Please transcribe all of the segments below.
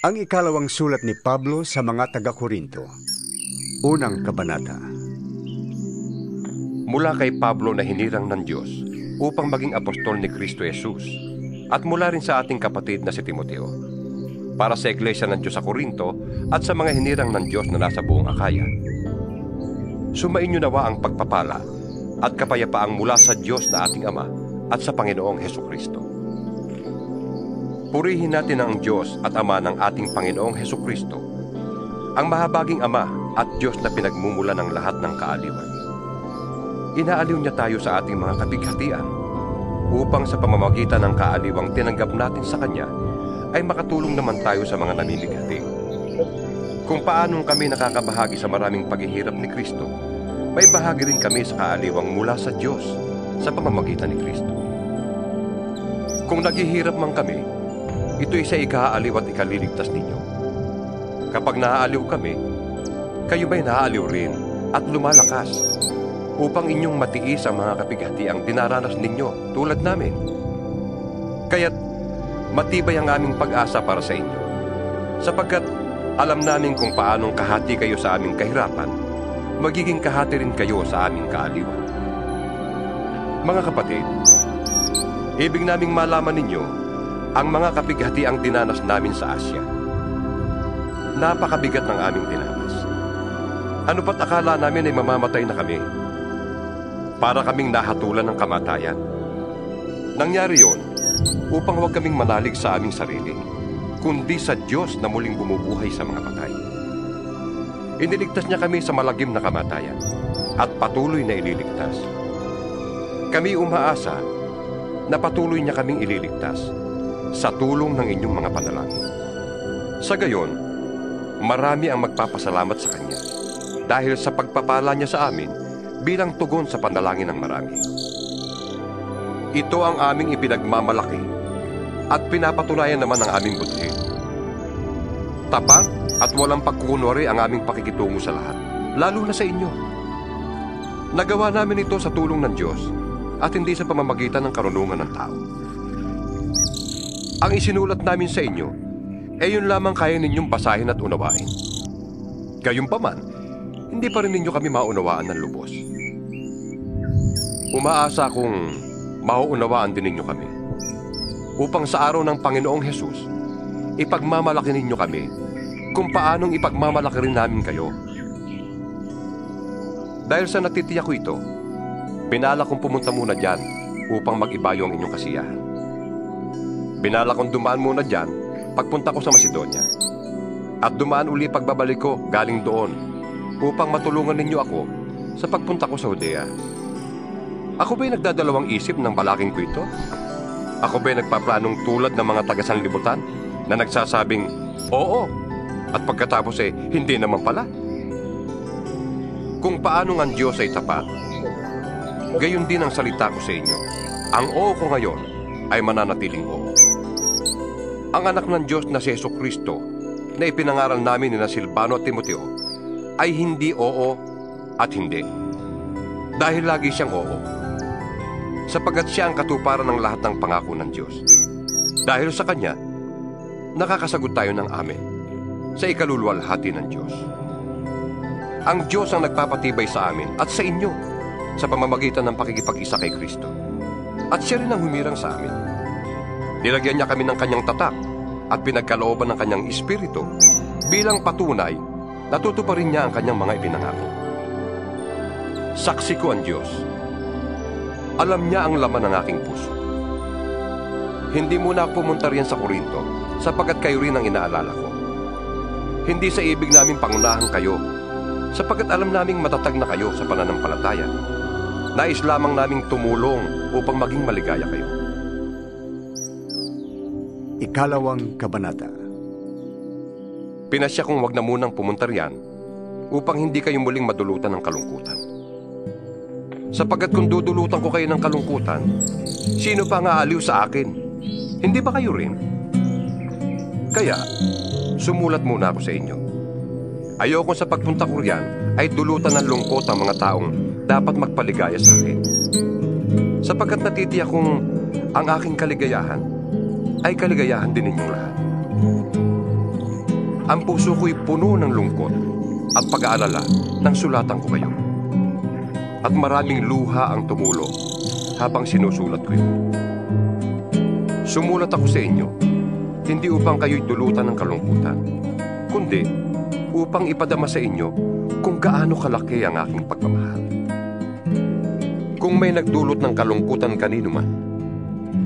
Ang ikalawang sulat ni Pablo sa mga taga-Korinto. Unang kabanata. Mula kay Pablo na hinirang ng Diyos upang maging apostol ni Kristo Jesus, at mula rin sa ating kapatid na si Timoteo, para sa iglesia ng Diyos sa Korinto at sa mga hinirang ng Diyos na nasa buong Akaya. Sumainyo nawa ang pagpapala at kapayapaang mula sa Diyos na ating Ama at sa Panginoong Hesukristo. Purihin natin ang Diyos at Ama ng ating Panginoong Hesukristo, ang mahabaging Ama at Diyos na pinagmumula ng lahat ng kaaliwan. Inaaliw niya tayo sa ating mga kabighatian upang sa pamamagitan ng kaaliwang tinanggap natin sa Kanya ay makatulong naman tayo sa mga namimighati. Kung paanong kami nakakabahagi sa maraming paghihirap ni Kristo, may bahagi rin kami sa kaaliwang mula sa Diyos sa pamamagitan ni Kristo. Kung naghihirap man kami, ito'y sa ikaaliw at ikaliligtas ninyo. Kapag naaaliw kami, kayo ba'y naaaliw rin at lumalakas upang inyong matiis ang mga kapighatiang dinaranas ninyo tulad namin. Kaya't matibay ang aming pag-asa para sa inyo, sapagkat alam namin kung paanong kahati kayo sa aming kahirapan, magiging kahati rin kayo sa aming kaaliwan. Mga kapatid, ibig naming malaman ninyo ang mga kapighatiang dinanas namin sa Asya. Napakabigat ng aming dinanas. Ano pa't akala namin ay mamamatay na kami? Para kaming nahatulan ng kamatayan. Nangyari yon upang huwag kaming manalig sa aming sarili, kundi sa Diyos na muling bumubuhay sa mga patay. Iniligtas niya kami sa malagim na kamatayan at patuloy na ililigtas. Kami umaasa na patuloy niya kaming ililigtas sa tulong ng inyong mga panalangin. Sa gayon, marami ang magpapasalamat sa Kanya dahil sa pagpapala niya sa amin bilang tugon sa panalangin ng marami. Ito ang aming ipinagmamalaki at pinapatunayan naman ang aming budhi. Tapat at walang pagkukunwari ang aming pakikitungo sa lahat, lalo na sa inyo. Nagawa namin ito sa tulong ng Diyos at hindi sa pamamagitan ng karunungan ng tao. Ang isinulat namin sa inyo, yun lamang kaya ninyong basahin at unawain. Gayunpaman, hindi pa rin ninyo kami maunawaan ng lubos. Umaasa kong mauunawaan din ninyo kami, upang sa araw ng Panginoong Hesus, ipagmamalaki ninyo kami kung paanong ipagmamalaki rin namin kayo. Dahil sa natitiyak ko ito, pinala kong pumunta muna dyan upang mag-ibayo ang inyong kasiyahan. Binala kong dumaan muna dyan pagpunta ko sa Macedonia. At dumaan uli pagbabalik ko galing doon upang matulungan ninyo ako sa pagpunta ko sa Judea. Ako ba'y nagdadalawang isip ng balaking ko ito? Ako ba'y nagpaplanong tulad ng mga taga-sanlibutan na nagsasabing, oo, at pagkatapos hindi naman pala? Kung paanong ang Diyos ay tapat, gayon din ang salita ko sa inyo. Ang oo ko ngayon ay mananatiling oo. Ang anak ng Diyos na si Jesucristo na ipinangaral namin ni Silvano at Timoteo ay hindi oo at hindi. Dahil lagi siyang oo, sapagkat siya ang katuparan ng lahat ng pangako ng Diyos. Dahil sa Kanya, nakakasagot tayo ng amen sa ikaluluwalhati ng Diyos. Ang Diyos ang nagpapatibay sa amin at sa inyo sa pamamagitan ng pakikipag-isa kay Kristo. At siya rin ang humirang sa amin. Nilagyan niya kami ng Kanyang tatak at pinagkalooban ng Kanyang Espiritu bilang patunay na tutuparin niya ang Kanyang mga ipinangako. Saksi ko ang Diyos. Alam niya ang laman ng aking puso. Hindi muna ako pumunta riyan sa Korinto sapagkat kayo rin ang inaalala ko. Hindi sa ibig namin pangunahan kayo sapagkat alam naming matatag na kayo sa pananampalataya. Nais lamang naming tumulong upang maging maligaya kayo. Ikalawang kabanata. Pinasya kong wag na munang pumunta riyan upang hindi kayo muling madulutan ng kalungkutan. Sapagkat kung dudulutan ko kayo ng kalungkutan, sino pa ang aaliw sa akin? Hindi ba kayo rin? Kaya, sumulat muna ako sa inyo. Ayoko sa pagpunta ko riyan ay dulutan ng lungkot ang mga taong dapat magpaligaya sa akin. Sapagkat natitiyak kong ang aking kaligayahan ay kaligayahan din ninyong lahat. Ang puso ko'y puno ng lungkot at pag-aalala nang sulatan ko kayo. At maraming luha ang tumulo habang sinusulat ko yun. Sumulat ako sa inyo, hindi upang kayo'y dulutan ng kalungkutan, kundi upang ipadama sa inyo kung gaano kalaki ang aking pagmamahal. Kung may nagdulot ng kalungkutan kanino man,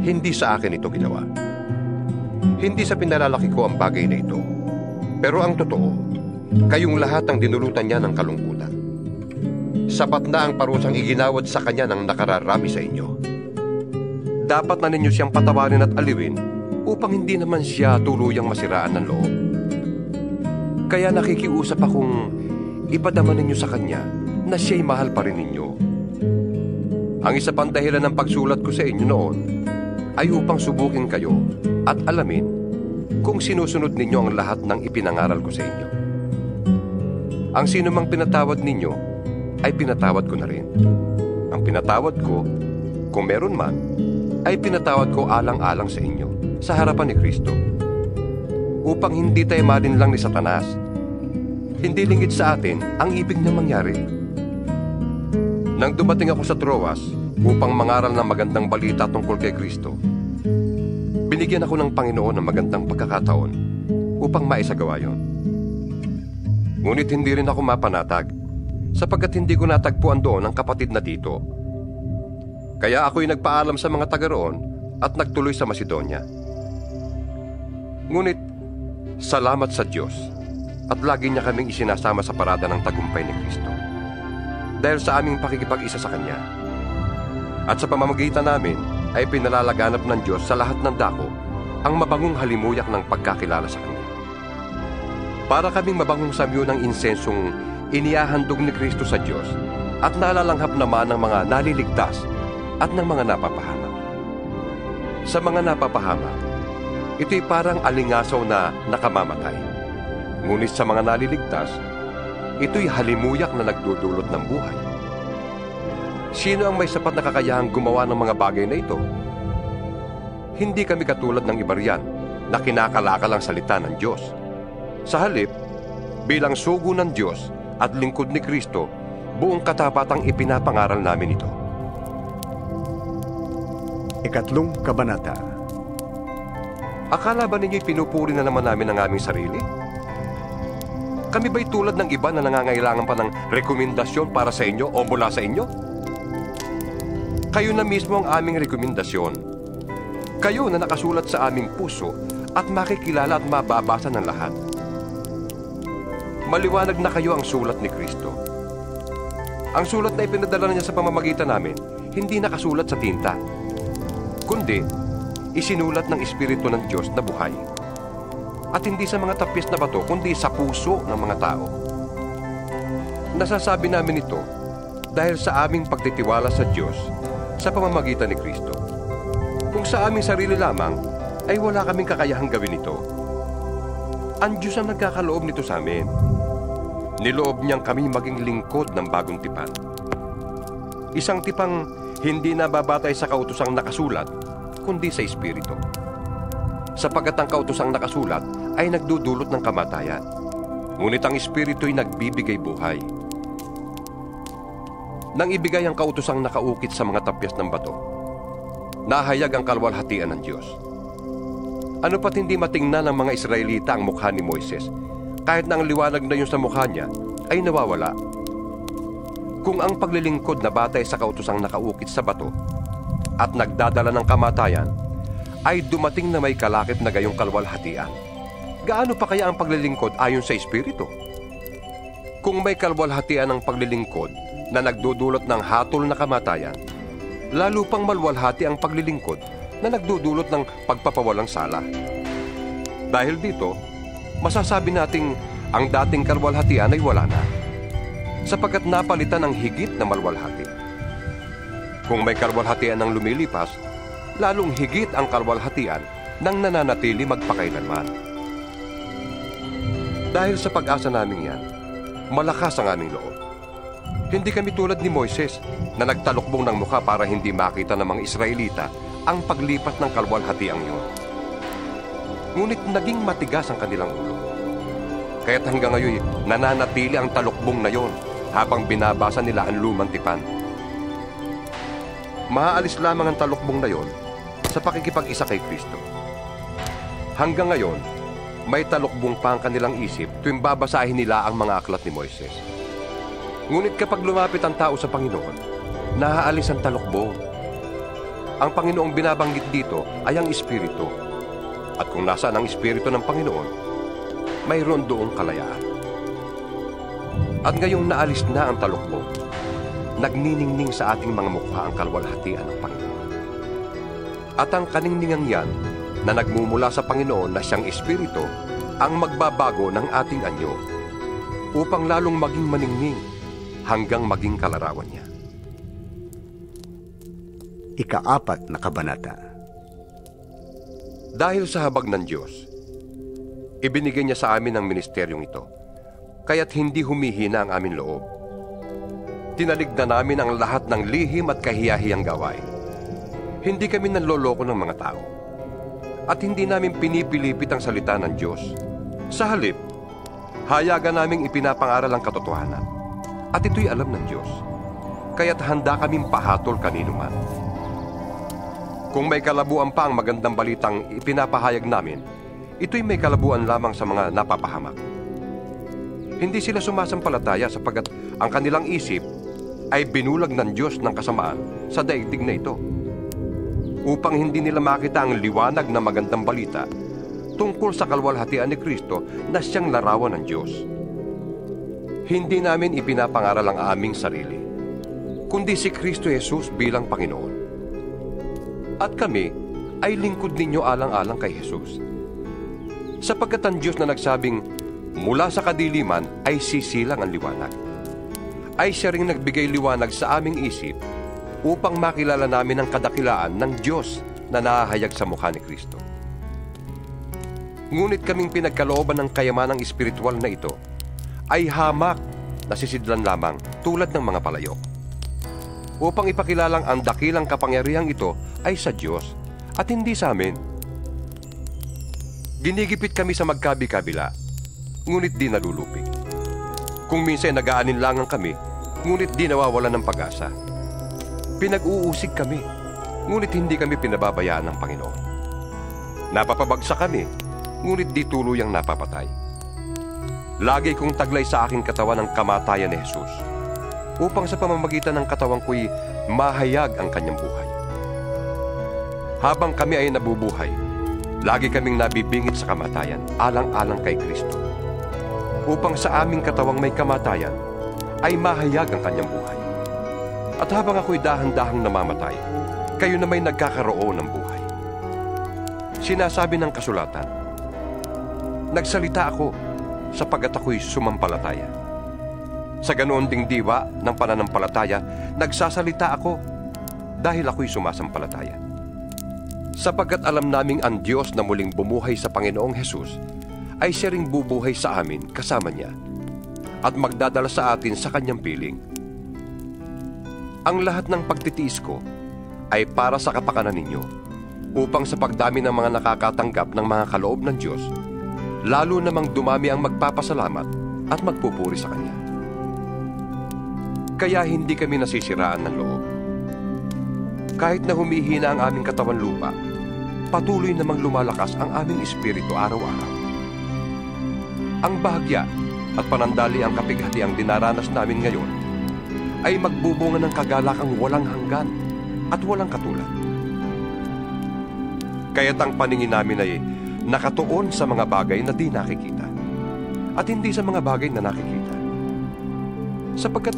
hindi sa akin ito ginawa. Hindi sa pinalalaki ko ang bagay na ito, pero ang totoo, kayong lahat ang dinulutan niya ng kalungkutan. Sapat na ang parusang iginawad sa kanya ng nakararami sa inyo. Dapat na ninyo siyang patawarin at aliwin upang hindi naman siya tuluyang masiraan ng loob. Kaya nakikiusap akong ipadama ninyo sa kanya na siya'y mahal pa rin ninyo. Ang isa pang dahilan ng pagsulat ko sa inyo noon ay upang subukin kayo at alamin kung sinusunod ninyo ang lahat ng ipinangaral ko sa inyo. Ang sino mang pinatawad ninyo ay pinatawad ko na rin. Ang pinatawad ko, kung meron man, ay pinatawad ko alang-alang sa inyo, sa harapan ni Kristo. Upang hindi tayo malinlang ni Satanas. Hindi lingid sa atin ang ibig na mangyari. Nang dumating ako sa Troas upang mangaral ng magandang balita tungkol kay Kristo, binigyan ako ng Panginoon ng magandang pagkakataon upang maisagawa yon. Ngunit hindi rin ako mapanatag, sapagkat hindi ko natagpuan doon ang kapatid na dito. Kaya ako'y nagpaalam sa mga taga roon at nagtuloy sa Macedonia. Ngunit, salamat sa Diyos at lagi niya kaming isinasama sa parada ng tagumpay ni Kristo. Dahil sa aming pakikipag-isa sa Kanya. At sa pamamagitan namin ay pinalalaganap ng Diyos sa lahat ng dako ang mabangong halimuyak ng pagkakilala sa Kanya. Para kaming mabangong samyo ng insensong inihahandog ni Kristo sa Diyos at nalalanghap naman ng mga naliligtas at ng mga napapahamak. Sa mga napapahamak, ito'y parang alingasaw na nakamamatay. Ngunit sa mga naliligtas, ito'y halimuyak na nagdudulot ng buhay. Sino ang may sapat na kakayahang gumawa ng mga bagay na ito? Hindi kami katulad ng iba riyan na kinakalakal ang salita ng Diyos. Sa halip, bilang sugo ng Diyos at lingkod ni Kristo, buong katapatang ipinapangaral namin ito. Ikatlong kabanata. Akala ba ninyo'y pinupuri na naman namin ang aming sarili? Kami ba'y tulad ng iba na nangangailangan pa ng rekomendasyon para sa inyo o mula sa inyo? Kayo na mismo ang aming rekomendasyon. Kayo na nakasulat sa aming puso at makikilala at mababasa ng lahat. Maliwanag na kayo ang sulat ni Kristo. Ang sulat na ipinadala niya sa pamamagitan namin, hindi nakasulat sa tinta, kundi isinulat ng Espiritu ng Diyos na buhay. At hindi sa mga tapis na bato, kundi sa puso ng mga tao. Nasasabi namin ito dahil sa aming pagtitiwala sa Diyos sa pamamagitan ni Kristo. Kung sa aming sarili lamang, ay wala kaming kakayahang gawin ito. Ang Diyos ang nagkakaloob nito sa amin. Niloob niyang kami maging lingkod ng bagong tipan. Isang tipang hindi nababatay sa kautosang nakasulat, kundi sa Espiritu. Sapagkat ang kautosang nakasulat ay nagdudulot ng kamatayan, ngunit ang Espiritu'y nagbibigay buhay. Nang ibigay ang kautosang nakaukit sa mga tapyas ng bato, nahayag ang kalwalhatian ng Diyos. Ano pat hindi matingnan ng mga Israelita ang mukha ni Moises, kahit na ang liwanag na yun sa mukha niya ay nawawala. Kung ang paglilingkod na batay sa kautosang nakaukit sa bato at nagdadala ng kamatayan ay dumating na may kalakip na gayong kalwalhatian, gaano pa kaya ang paglilingkod ayon sa Espiritu? Kung may kalwalhatian ang paglilingkod na nagdudulot ng hatol na kamatayan, lalo pang malwalhati ang paglilingkod na nagdudulot ng pagpapawalang sala. Dahil dito, masasabi nating ang dating kalwalhatian ay wala na, sapagkat napalitan ng higit na malwalhati. Kung may kalwalhatian ang lumilipas, lalong higit ang kalwalhatian nang nananatili magpakailanman. Dahil sa pag-asa namin yan, malakas ang aming loob. Hindi kami tulad ni Moises na nagtalukbong ng mukha para hindi makita ng mga Israelita ang paglipat ng kalwalhatiang yun. Ngunit naging matigas ang kanilang ulo. Kaya't hanggang ngayon nananatili ang talukbong na yon habang binabasa nila ang lumang tipan. Maaalis lamang ang talukbong na yon sa pakikipag-isa kay Kristo. Hanggang ngayon, may talukbong pa ang kanilang isip tuwing babasahin nila ang mga aklat ni Moises. Ngunit kapag lumapit ang tao sa Panginoon, naaalis ang talukbong. Ang Panginoong binabanggit dito ay ang Espiritu. At kung nasaan ang Espiritu ng Panginoon, mayroon doong kalayaan. At ngayong naalis na ang talukbong, nagniningning sa ating mga mukha ang kalwalhatian ng Panginoon. At ang kaningningang yan na nagmumula sa Panginoon na siyang Espiritu ang magbabago ng ating anyo upang lalong maging maningning hanggang maging kalarawan niya. Ika-4 na kabanata. Dahil sa habag ng Diyos, ibinigay niya sa amin ang ministeryong ito, kaya't hindi humihina ang aming loob. Tinaligdan namin ang lahat ng lihim at kahiyahiyang gawain. Hindi kami nanloloko ng mga tao. At hindi namin pinipilipit ang salita ng Diyos. Sa halip, hayagan naming ipinapangaral ang katotohanan. At ito'y alam ng Diyos. Kaya't handa kaming pahatol kanino man. Kung may kalabuan pa ang magandang balitang ipinapahayag namin, ito'y may kalabuan lamang sa mga napapahamak. Hindi sila sumasampalataya sapagkat ang kanilang isip ay binulag ng Diyos ng kasamaan sa daigdig na ito, upang hindi nila makita ang liwanag na magandang balita tungkol sa kalwalhatian ni Kristo na siyang larawan ng Diyos. Hindi namin ipinapangaral ang aming sarili, kundi si Kristo Jesus bilang Panginoon. At kami ay lingkod ninyo alang-alang kay Jesus. Sapagkat ang Diyos na nagsabing, mula sa kadiliman ay sisilang ang liwanag, ay siya ring nagbigay liwanag sa aming isip upang makilala namin ang kadakilaan ng Diyos na nahahayag sa mukha ni Kristo. Ngunit kaming pinagkalooban ng kayamanang espiritual na ito ay hamak na sisidlan lamang tulad ng mga palayok, upang ipakilalang ang dakilang kapangyarihang ito ay sa Diyos at hindi sa amin. Ginigipit kami sa magkabi-kabila, ngunit di nalulupig. Kung minsan nag-aalinlangan kami, ngunit di nawawalan ng pag-asa. Pinag-uusig kami, ngunit hindi kami pinababayaan ng Panginoon. Napapabagsak kami, ngunit di tuluyang napapatay. Lagi kong taglay sa aking katawan ang kamatayan ni Jesus, upang sa pamamagitan ng katawan ko'y mahayag ang kanyang buhay. Habang kami ay nabubuhay, lagi kaming nabibingit sa kamatayan, alang-alang kay Kristo, upang sa aming katawang may kamatayan, ay mahayag ang kanyang buhay. At habang ako'y dahan-dahang namamatay, kayo na may nagkakaroon ng buhay. Sinasabi ng kasulatan, nagsalita ako sapagkat ako'y sumampalataya. Sa ganoon ding diwa ng pananampalataya, nagsasalita ako dahil ako'y sumasampalataya. Sapagkat alam naming ang Diyos na muling bumuhay sa Panginoong Jesus ay siya ring bubuhay sa amin kasama niya at magdadala sa atin sa kanyang piling. Ang lahat ng pagtitiis ko ay para sa kapakanan ninyo, upang sa pagdami ng mga nakakatanggap ng mga kaloob ng Diyos, lalo namang dumami ang magpapasalamat at magpupuri sa Kanya. Kaya hindi kami nasisiraan ng loob. Kahit na humihina ang aming katawan lupa, patuloy namang lumalakas ang aming espiritu araw-araw. Ang bahagya at panandali ang kapighati ang dinaranas namin ngayon ay magbubunga ng kagalakang walang hanggan at walang katulad. Kaya't ang paningin namin ay nakatuon sa mga bagay na di nakikita at hindi sa mga bagay na nakikita, sapagkat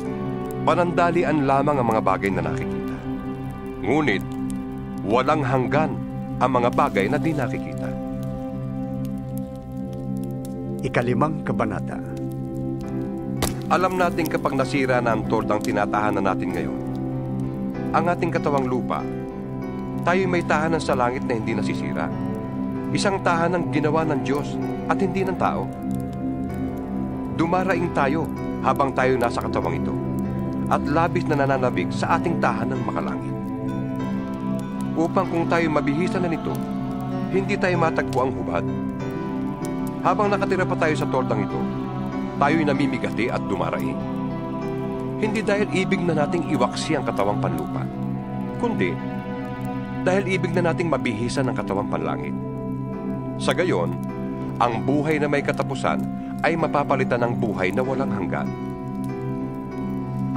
panandalian lamang ang mga bagay na nakikita, ngunit walang hanggan ang mga bagay na di nakikita. Ika-5 kabanata. Alam natin kapag nasira na ang tordang tinatahanan natin ngayon, ang ating katawang lupa, tayo'y may tahanan sa langit na hindi nasisira. Isang tahanang ginawa ng Diyos at hindi ng tao. Dumaraing tayo habang tayo nasa katawang ito at labis na nananabik sa ating tahanang makalangit, upang kung tayo mabihisan na nito, hindi tayo matagpo ang hubad. Habang nakatira pa tayo sa toldang ito, tayo'y namimigati at dumarai. Hindi dahil ibig na nating iwaksi ang katawang panlupa, kundi dahil ibig na nating mabihisan ang katawang panlangit. Sa gayon, ang buhay na may katapusan ay mapapalitan ng buhay na walang hanggan.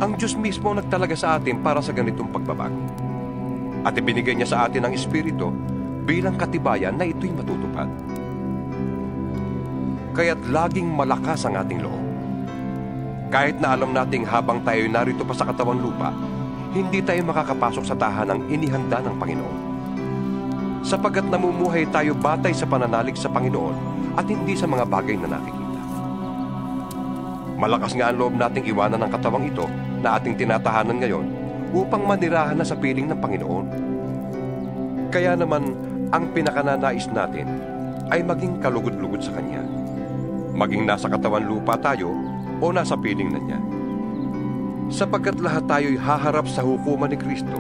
Ang Diyos mismo ang nagtalaga sa atin para sa ganitong pagbabago. At ibinigay niya sa atin ang Espiritu bilang katibayan na ito'y matutupad. Kaya't laging malakas ang ating loob. Kahit na alam nating habang tayo narito pa sa katawang lupa, hindi tayo makakapasok sa tahanang inihanda ng Panginoon. Sapagkat namumuhay tayo batay sa pananalig sa Panginoon at hindi sa mga bagay na nakikita. Malakas nga ang loob nating iwanan ang katawang ito na ating tinatahanan ngayon upang manirahan na sa piling ng Panginoon. Kaya naman, ang pinakananais natin ay maging kalugod-lugod sa Kanya. Maging nasa katawan lupa tayo o nasa piling na Niya. Sapagkat lahat tayo'y haharap sa hukuman ni Kristo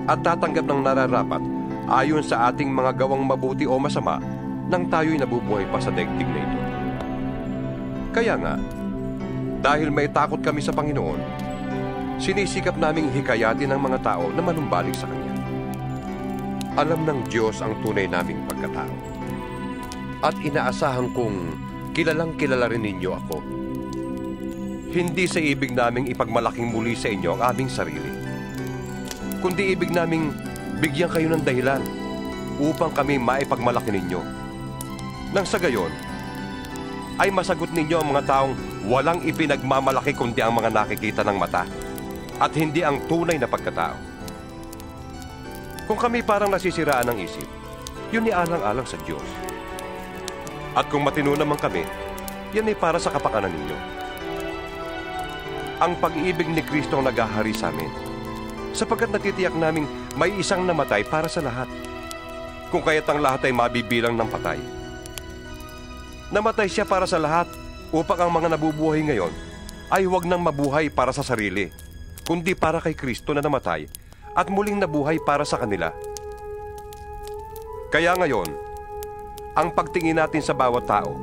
at tatanggap ng nararapat ayon sa ating mga gawang mabuti o masama nang tayo'y nabubuhay pa sa daigdig na ito. Kaya nga, dahil may takot kami sa Panginoon, sinisikap naming hikayatin ang mga tao na manumbalik sa Kanya. Alam ng Diyos ang tunay naming pagkatao. At inaasahan kong kilalang kilala rin ninyo ako. Hindi sa ibig naming ipagmalaking muli sa inyo ang aming sarili, kundi ibig naming bigyan kayo ng dahilan upang kami maipagmalaki ninyo. Nang sa gayon, ay masagot ninyo ang mga taong walang ipinagmamalaki kundi ang mga nakikita ng mata at hindi ang tunay na pagkatao. Kung kami parang nasisiraan ng isip, yun ay alang-alang sa Diyos. At kung matino naman kami, yan ay para sa kapakanan ninyo. Ang pag-ibig ni Kristo ang naghahari sa amin, sapagkat natitiyak naming may isang namatay para sa lahat, kung kaya't ang lahat ay mabibilang ng patay. Namatay siya para sa lahat upang ang mga nabubuhay ngayon ay huwag nang mabuhay para sa sarili, kundi para kay Kristo na namatay at muling nabuhay para sa kanila. Kaya ngayon, ang pagtingin natin sa bawat tao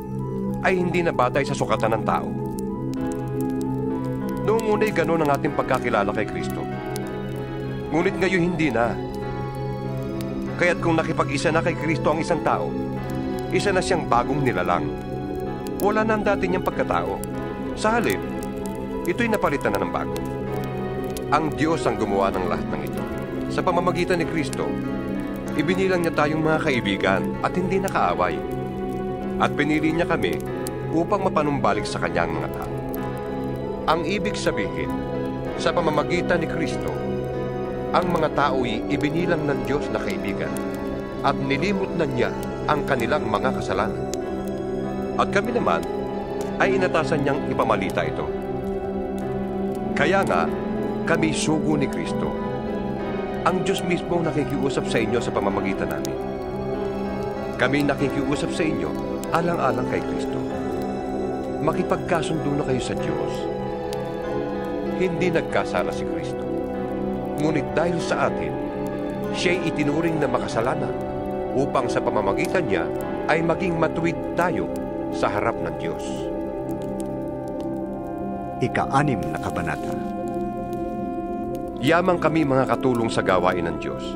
ay hindi na batay sa sukatan ng tao. Noong una'y ganun ang ating pagkakilala kay Kristo. Ngunit ngayon hindi na. Kaya't kung nakipag-isa na kay Kristo ang isang tao, isa na siyang bagong nilalang. Wala na ang dati niyang pagkatao. Sa halip, ito'y napalitan na ng bago. Ang Diyos ang gumawa ng lahat ng ito. Sa pamamagitan ni Kristo, ibinilang niya tayong mga kaibigan at hindi nakaaway. At pinili niya kami upang mapanumbalik sa Kanyang mga tao. Ang ibig sabihin, sa pamamagitan ni Kristo, ang mga tao'y ibinilang ng Diyos na kaibigan at nilimot na niya ang kanilang mga kasalanan. At kami naman ay inatasan niyang ipamalita ito. Kaya nga, kami sugo ni Kristo. Ang Diyos mismo nakikiusap sa inyo sa pamamagitan namin. Kami nakikiusap sa inyo alang-alang kay Kristo. Makipagkasundo na kayo sa Diyos. Hindi nagkasala si Kristo. Ngunit dahil sa atin, siya'y itinuring na makasalanan upang sa pamamagitan niya ay maging matuwid tayo sa harap ng Diyos. Ika-6 na kabanata. Yamang kami mga katulong sa gawain ng Diyos.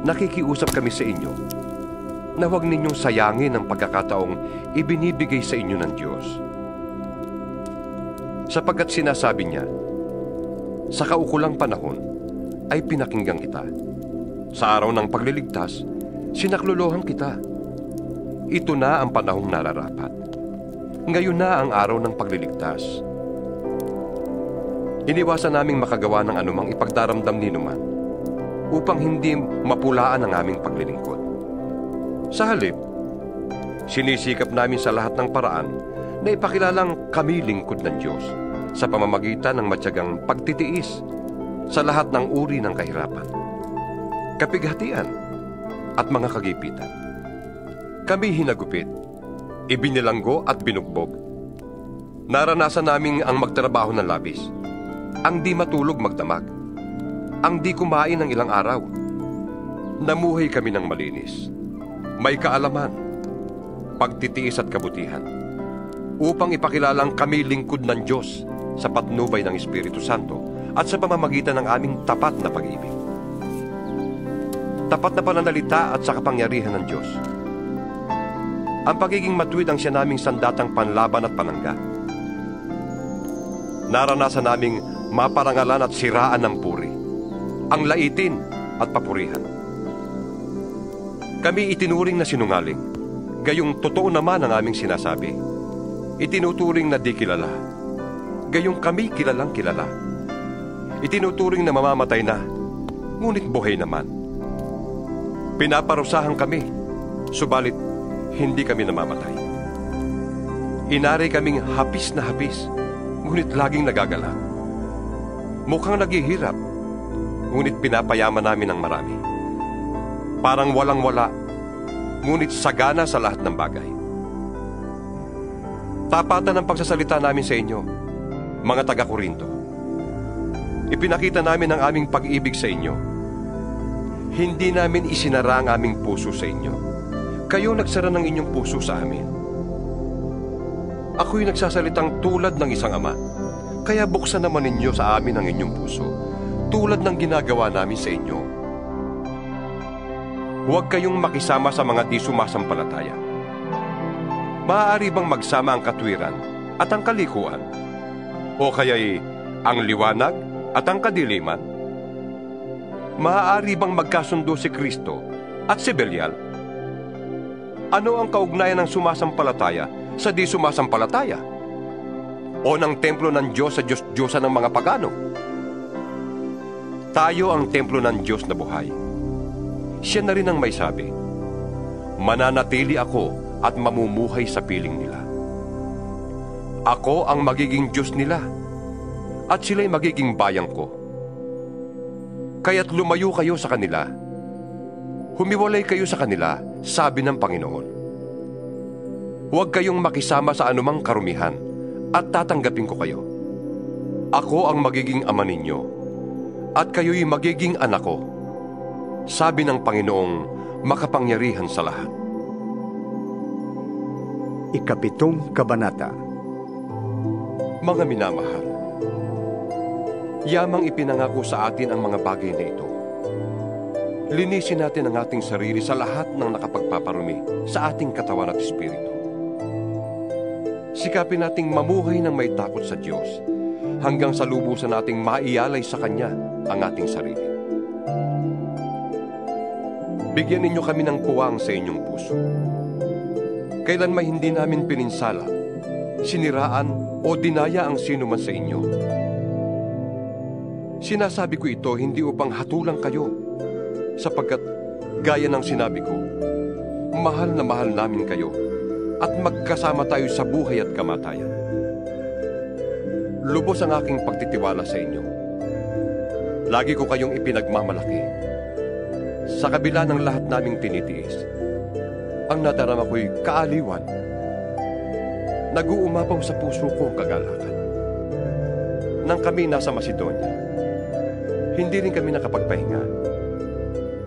Nakikiusap kami sa inyo na huwag ninyong sayangin ang pagkakataong ibinibigay sa inyo ng Diyos. Sapagkat sinasabi niya, sa kaukulang panahon ay pinakinggan kita. Sa araw ng pagliligtas, sinaklolohan kita. Ito na ang panahong nararapat. Ngayon na ang araw ng pagliligtas. Iniwasan naming makagawa ng anumang ipagdaramdam ninuman upang hindi mapulaan ang aming paglilingkod. Sa halip, sinisikap namin sa lahat ng paraan na ipakilalang kami lingkod ng Diyos sa pamamagitan ng matyagang pagtitiis sa lahat ng uri ng kahirapan, kapighatian at mga kagipitan. Kami hinagupit, ibinilanggo at binugbog. Naranasan namin ang magtrabaho ng labis, ang di matulog magdamag, ang di kumain ng ilang araw. Namuhay kami ng malinis, may kaalaman, pagtitiis at kabutihan, upang ipakilalang kami lingkod ng Diyos sa patnubay ng Espiritu Santo at sa pamamagitan ng aming tapat na pag-ibig. Tapat na pananalita at sa kapangyarihan ng Diyos. Ang pagiging matuwid ang siya naming sandatang panlaban at panangga. Naranasan naming maparangalan at siraan ng puri, ang laitin at papurihan. Kami itinuring na sinungaling, gayong totoo naman ang aming sinasabi. Itinuturing na di kilala, gayong kami kilalang kilala. Itinuturing na mamamatay na, ngunit buhay naman. Pinaparusahan kami, subalit hindi kami namamatay. Inari kaming hapis na hapis, ngunit laging nagagala. Mukhang naghihirap, ngunit pinapayaman namin ang marami. Parang walang-wala, ngunit sagana sa lahat ng bagay. Tapatan ang pagsasalita namin sa inyo, mga taga-Korinto. Ipinakita namin ang aming pag-ibig sa inyo. Hindi namin isinara ang aming puso sa inyo. Kayo nagsara ng inyong puso sa amin. Ako'y nagsasalitang tulad ng isang ama, kaya buksan naman ninyo sa amin ang inyong puso, tulad ng ginagawa namin sa inyo. Huwag kayong makisama sa mga di sumasampalataya. Maaari bang magsama ang katwiran at ang kalikuan? O kaya'y ang liwanag at ang kadiliman? Maaari bang magkasundo si Kristo at si Belial? Ano ang kaugnayan ng sumasampalataya sa di sumasampalataya? O ng templo ng Diyos sa Diyos-Diyosan ng mga pagano? Tayo ang templo ng Diyos na buhay. Siya na rin ang may sabi, mananatili ako at mamumuhay sa piling nila. Ako ang magiging Diyos nila, at sila'y magiging bayan ko. Kaya't lumayo kayo sa kanila. Humiwalay kayo sa kanila, sabi ng Panginoon. Huwag kayong makisama sa anumang karumihan, at tatanggapin ko kayo. Ako ang magiging ama ninyo, at kayo'y magiging anak ko, sabi ng Panginoong makapangyarihan sa lahat. Ikapitong Kabanata. Mga minamahal, yamang ipinangako sa atin ang mga bagay na ito. Linisin natin ang ating sarili sa lahat ng nakapagpaparumi sa ating katawan at espiritu. Sikapin nating mamuhay ng may takot sa Diyos hanggang sa lubusan nating maialay sa Kanya ang ating sarili. Bigyan ninyo kami ng puwang sa inyong puso. Kailan may hindi namin pininsala, siniraan o dinaya ang sino man sa inyo. Sinasabi ko ito hindi upang hatulang kayo, sapagkat gaya ng sinabi ko, mahal na mahal namin kayo at magkasama tayo sa buhay at kamatayan. Lubos ang aking pagtitiwala sa inyo. Lagi ko kayong ipinagmamalaki. Sa kabila ng lahat naming tinitiis, ang nadarama ko'y kaaliwan. Nag-uumapaw sa puso ko ang kagalakan. Nang kami nasa Macedonia, hindi rin kami nakapagpahinga.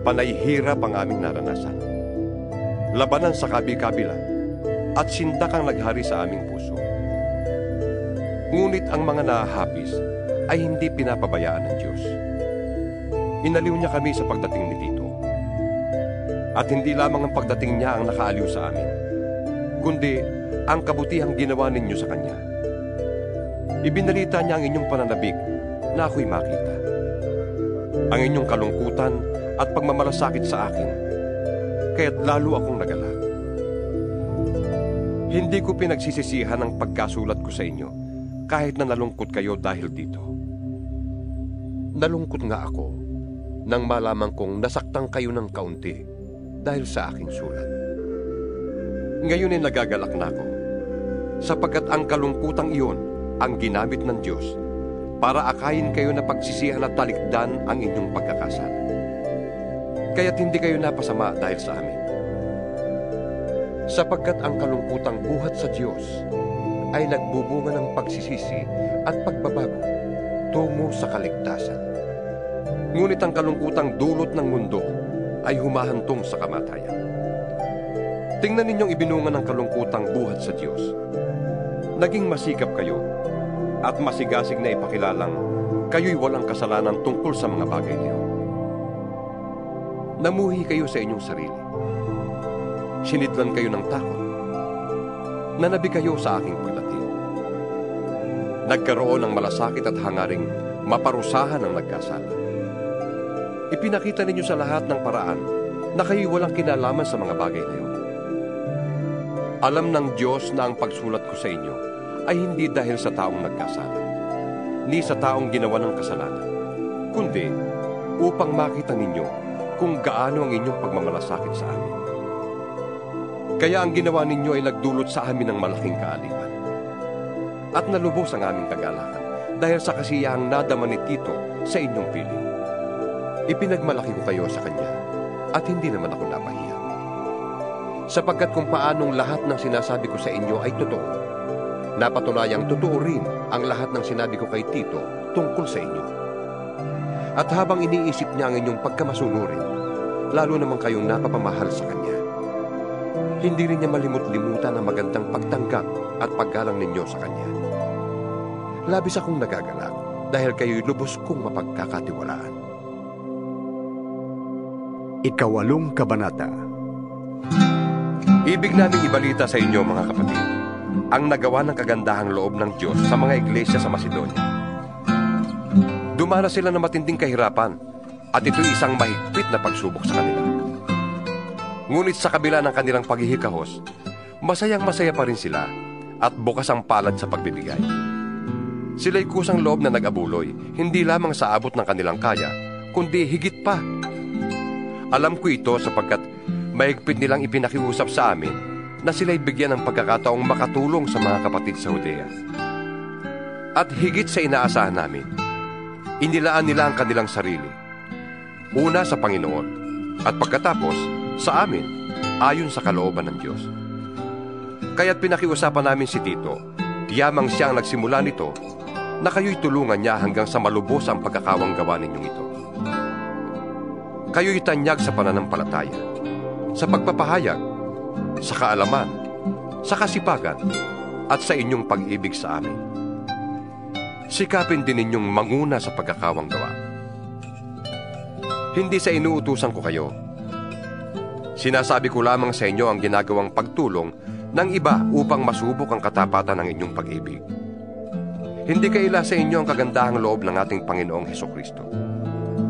Panay hirap ang aming naranasan. Labanan sa kabi-kabila at sindakang naghari sa aming puso. Ngunit ang mga nahahapis ay hindi pinapabayaan ng Diyos. Inaliw niya kami sa pagdating ni Tito. At hindi lamang ang pagdating niya ang nakaaliw sa amin, kundi ang kabutihang ginawa ninyo sa Kanya. Ibinalita niya ang inyong pananabik na ako'y makita. Ang inyong kalungkutan at pagmamalasakit sa akin, kaya't lalo akong nagalak. Hindi ko pinagsisisihan ang pagkasulat ko sa inyo, kahit na nalungkot kayo dahil dito. Nalungkot nga ako nang malaman kong nasaktan kayo ng kaunti dahil sa aking sulat. Ngayon ay nagagalak na ako, sapagkat ang kalungkutang iyon ang ginamit ng Diyos para akayin kayo na pagsisihan at talikdan ang inyong pagkakasala. Kaya't hindi kayo napasama dahil sa amin. Sapagkat ang kalungkutang buhat sa Diyos ay nagbubunga ng pagsisisi at pagbabago tungo sa kaligtasan. Ngunit ang kalungkutang dulot ng mundo ay humahantong sa kamatayan. Tingnan ninyong ibinunga ng kalungkutang buhat sa Diyos. Naging masikap kayo at masigasig na ipakilalang kayo'y walang kasalanan tungkol sa mga bagay niyo. Namuhi kayo sa inyong sarili. Sinidlan kayo ng takot. Nanabi kayo sa aking pagdating. Nagkaroon ng malasakit at hangaring maparusahan ang nagkasala. Ipinakita ninyo sa lahat ng paraan na kayo'y walang kinalaman sa mga bagay na yun. Alam ng Diyos na ang pagsulat ko sa inyo ay hindi dahil sa taong nagkasala, ni sa taong ginawa ng kasalanan, kundi upang makita ninyo kung gaano ang inyong pagmamalasakit sa amin. Kaya ang ginawa ninyo ay nagdulot sa amin ng malaking kaaliwan. At nalubos ang aming kagalakan dahil sa kasiyahang nadama ni Tito sa inyong piling. Ipinagmalaki ko kayo sa kanya at hindi naman ako napahiya. Sapagkat kung paanong lahat ng sinasabi ko sa inyo ay totoo, napatunayang totoo rin ang lahat ng sinabi ko kay Tito tungkol sa inyo. At habang iniisip niya ang inyong pagkamasunurin, lalo naman kayong napapamahal sa kanya, hindi rin niya malimut-limutan ang magandang pagtanggap at paggalang ninyo sa kanya. Labis akong nagagalak dahil kayo'y lubos kong mapagkakatiwalaan. Ikawalong kabanata. Ibig naming ibalita sa inyo, mga kapatid, ang nagawa ng kagandahang loob ng Diyos sa mga iglesia sa Macedonia. Dumana sila ng matinding kahirapan at ito'y isang mahigpit na pagsubok sa kanila. Ngunit sa kabila ng kanilang paghihikahos, masayang-masaya pa rin sila at bukas ang palad sa pagbibigay. Sila'y kusang loob na nag-abuloy, hindi lamang sa abot ng kanilang kaya, kundi higit pa. Alam ko ito sapagkat mahigpit nilang ipinakiusap sa amin na sila'y bigyan ng pagkakataong makatulong sa mga kapatid sa Judea. At higit sa inaasahan namin, inilaan nila ang kanilang sarili. Una sa Panginoon, at pagkatapos sa amin, ayon sa kalooban ng Diyos. Kaya't pinakiusapan namin si Tito, yamang siya ang nagsimula nito, na kayo'y tulungan niya hanggang sa malubos ang pagkakawanggawa ninyong ito. Kayo'y tanyag sa pananampalataya, sa pagpapahayag, sa kaalaman, sa kasipagan, at sa inyong pag-ibig sa amin. Sikapin din ninyong manguna sa pagkakawanggawa. Hindi sa inuutusan ko kayo. Sinasabi ko lamang sa inyo ang ginagawang pagtulong ng iba upang masubok ang katapatan ng inyong pag-ibig. Hindi kaila sa inyo ang kagandahang loob ng ating Panginoong Hesukristo.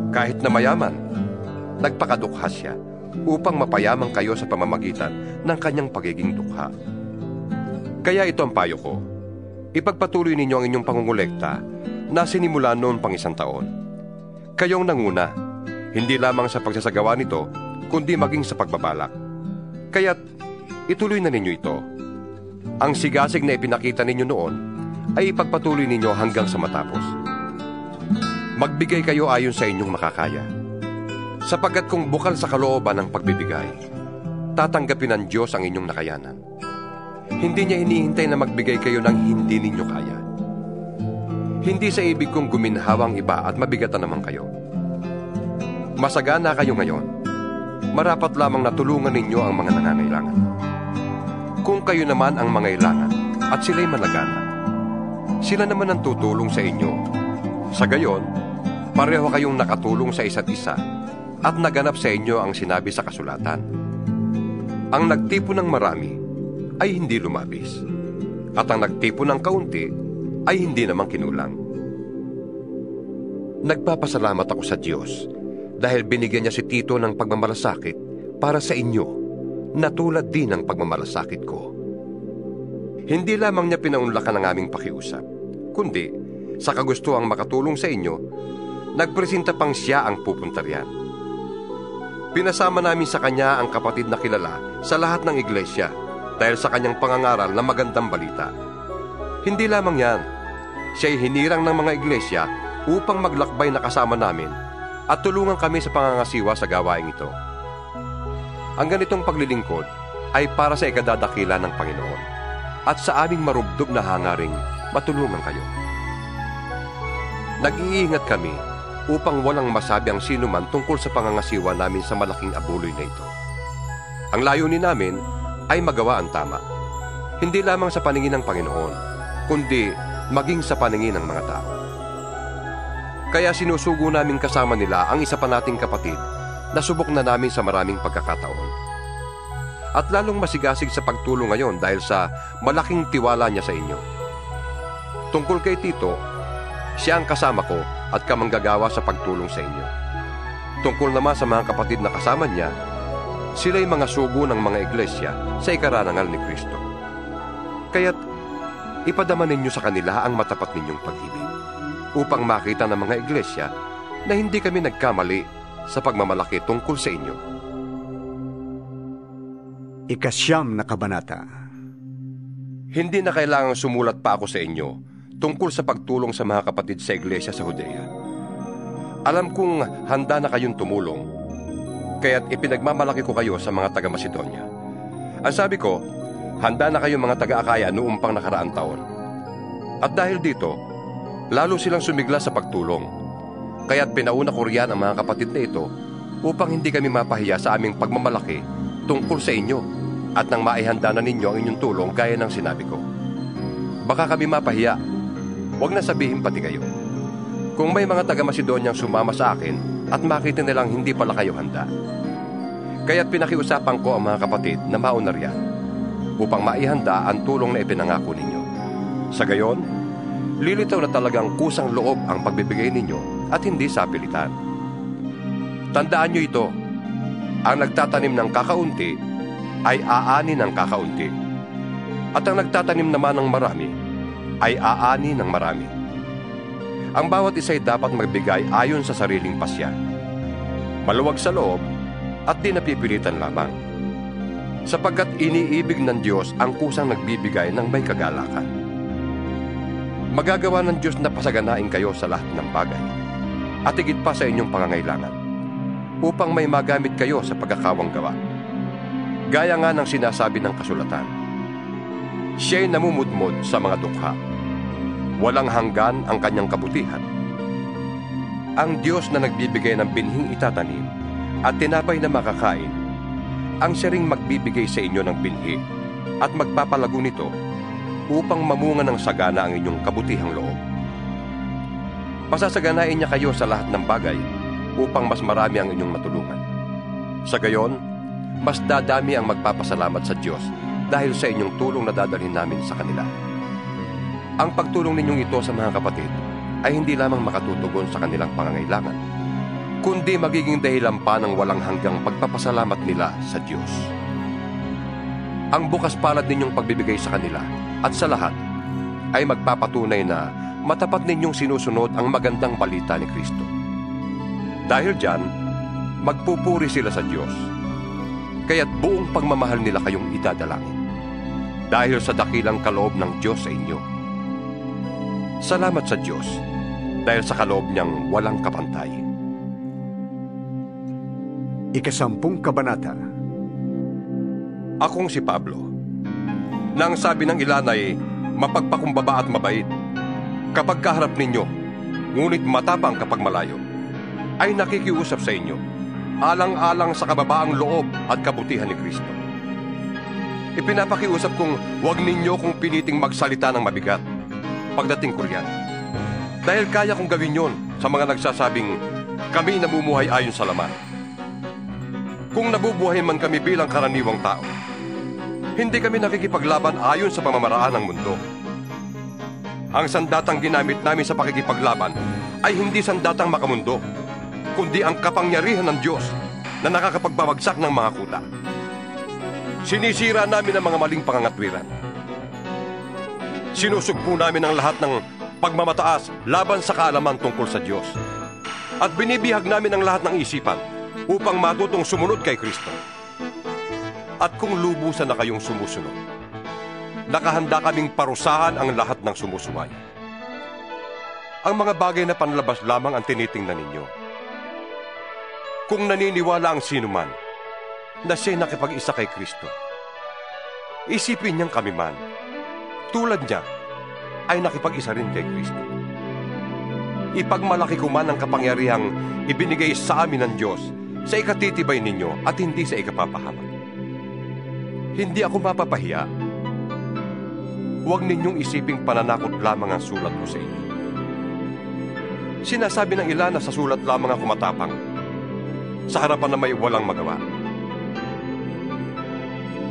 Kahit na mayaman, nagpakadukha siya upang mapayaman kayo sa pamamagitan ng kanyang pagiging dukha. Kaya ito ang payo ko. Ipagpatuloy ninyo ang inyong pangungulekta na sinimula noon pang 1 taon. Kayong nanguna, hindi lamang sa pagsasagawa nito, kundi maging sa pagbabalak. Kaya't ituloy na ninyo ito. Ang sigasig na ipinakita ninyo noon ay ipagpatuloy ninyo hanggang sa matapos. Magbigay kayo ayon sa inyong makakaya. Sapagkat kung bukal sa kalooban ng pagbibigay, tatanggapin ng Diyos ang inyong nakayanan. Hindi niya hinihintay na magbigay kayo ng hindi ninyo kaya. Hindi sa ibig kong guminhawang iba at mabigatan naman kayo. Masagana kayo ngayon. Marapat lamang na tulungan ninyo ang mga nangangailangan. Kung kayo naman ang mangailangan at sila'y malagana, sila naman ang tutulong sa inyo. Sa gayon, pareho kayong nakatulong sa isa't isa at naganap sa inyo ang sinabi sa kasulatan. Ang nagtipon ng marami ay hindi lumabis, at ang nagtipon ng kaunti ay hindi naman kinulang. Nagpapasalamat ako sa Diyos dahil binigyan niya si Tito ng pagmamalasakit para sa inyo, na tulad din ng pagmamalasakit ko. Hindi lamang niya pinaunlakan ang aming pakiusap, kundi sa kagustuhang makatulong sa inyo, nagpresenta pang siya ang pupunta riyan. Pinasama namin sa kanya ang kapatid na kilala sa lahat ng iglesia dahil sa kanyang pangangaral na magandang balita. Hindi lamang yan, siya'y hinirang ng mga iglesia upang maglakbay na kasama namin at tulungan kami sa pangangasiwa sa gawaing ito. Ang ganitong paglilingkod ay para sa ikadadakila ng Panginoon at sa aming marubdob na hangaring matulungan kayo. Nag-iingat kami upang walang masabi ang sinuman tungkol sa pangangasiwa namin sa malaking abuloy na ito. Ang layunin namin ay magawa ang tama. Hindi lamang sa paningin ng Panginoon, kundi maging sa paningin ng mga tao. Kaya sinusugo namin kasama nila ang isa pa nating kapatid na subok na namin sa maraming pagkakataon. At lalong masigasig sa pagtulong ngayon dahil sa malaking tiwala niya sa inyo. Tungkol kay Tito, siya ang kasama ko at kamanggagawa sa pagtulong sa inyo. Tungkol naman sa mga kapatid na kasama niya, sila'y mga sugo ng mga iglesia sa ikarangal ni Kristo. Kaya't ipadama ninyo sa kanila ang matapat ninyong pag-ibig, upang makita ng mga iglesia na hindi kami nagkamali sa pagmamalaki tungkol sa inyo. Ikasyam na kabanata. Hindi na kailangang sumulat pa ako sa inyo tungkol sa pagtulong sa mga kapatid sa iglesia sa Judea. Alam kong handa na kayong tumulong, kaya't ipinagmamalaki ko kayo sa mga taga-Macedonia. Ang sabi ko, handa na kayong mga taga-Akaya noong pang nakaraang taon. At dahil dito, lalo silang sumigla sa pagtulong. Kaya't pinauna ko riyan ang mga kapatid na ito upang hindi kami mapahiya sa aming pagmamalaki tungkol sa inyo at nang maihanda na ninyo ang inyong tulong gaya ng sinabi ko. Baka kami mapahiya, huwag na sabihin pati kayo. Kung may mga taga-Macedoniang sumama sa akin at makita nilang hindi pala kayo handa. Kaya't pinakiusapan ko ang mga kapatid na mauna riyan upang maihanda ang tulong na ipinangako ninyo. Sa gayon, lilitaw na talagang kusang loob ang pagbibigay ninyo at hindi sapilitan. Tandaan nyo ito, ang nagtatanim ng kakaunti ay aani ng kakaunti. At ang nagtatanim naman ng marami ay aani ng marami. Ang bawat isa ay dapat magbigay ayon sa sariling pasya. Maluwag sa loob at di napipilitan lamang. Sapagkat iniibig ng Diyos ang kusang nagbibigay ng may kagalakan. Magagawa ng Diyos na pasaganain kayo sa lahat ng bagay at higit pa sa inyong pangangailangan upang may magamit kayo sa pagkakawang gawa. Gaya nga ng sinasabi ng kasulatan, siya'y namumudmod sa mga dukha. Walang hanggan ang kanyang kabutihan. Ang Diyos na nagbibigay ng binhing itatanim at tinapay na makakain, ang siya ring magbibigay sa inyo ng binhi at magpapalago nito upang mamunga ng sagana ang inyong kabutihang loob. Pasasaganain niya kayo sa lahat ng bagay upang mas marami ang inyong matulungan. Sa gayon, mas dadami ang magpapasalamat sa Diyos dahil sa inyong tulong na dadalhin namin sa kanila. Ang pagtulong ninyong ito sa mga kapatid ay hindi lamang makatutugon sa kanilang pangangailangan, kundi magiging dahilan pa ng walang hanggang pagpapasalamat nila sa Diyos. Ang bukas palad ninyong pagbibigay sa kanila at sa lahat ay magpapatunay na matapat ninyong sinusunod ang magandang balita ni Kristo. Dahil diyan, magpupuri sila sa Diyos, kaya't buong pagmamahal nila kayong idadalangin dahil sa dakilang kaloob ng Diyos sa inyo. Salamat sa Diyos dahil sa kaloob niyang walang kapantay. Ikasampung kabanata. Akong si Pablo, nang sabi ng ilan ay mapagpakumbaba at mabait kapag kaharap ninyo, ngunit matapang kapag malayo, ay nakikiusap sa inyo, alang-alang sa kababaang loob at kabutihan ni Kristo. Ipinapakiusap kong huwag ninyo kong piniting magsalita ng mabigat pagdating ko riyan. Dahil kaya kong gawin yon sa mga nagsasabing kami namumuhay ayon sa laman. Kung nabubuhay man kami bilang karaniwang tao, hindi kami nakikipaglaban ayon sa pamamaraan ng mundo. Ang sandatang ginamit namin sa pakikipaglaban ay hindi sandatang makamundo, kundi ang kapangyarihan ng Diyos na nakakapagbabagsak ng mga kuta. Sinisira namin ang mga maling pangangatwiran. Sinusugpo namin ang lahat ng pagmamataas laban sa kaalaman tungkol sa Diyos. At binibihag namin ang lahat ng isipan upang matutong sumunod kay Kristo. At kung lubusan na kayong sumusunod, nakahanda kaming parusahan ang lahat ng sumusuway. Ang mga bagay na panlabas lamang ang tinitingnan ninyo. Kung naniniwala ang sinuman na siya'y nakipag-isa kay Kristo, isipin niyang kami man, tulad niya, ay nakipag-isa rin kay Kristo. Ipagmalaki ko man ang kapangyarihang ibinigay sa amin ng Diyos sa ikatitibay ninyo at hindi sa ikapapahamak. Hindi ako mapapahiya. Huwag ninyong isiping pananakot lamang ang sulat ko sa inyo. Sinasabi ng ilan na sa sulat lamang ako matapang, sa harapan na may walang magawa.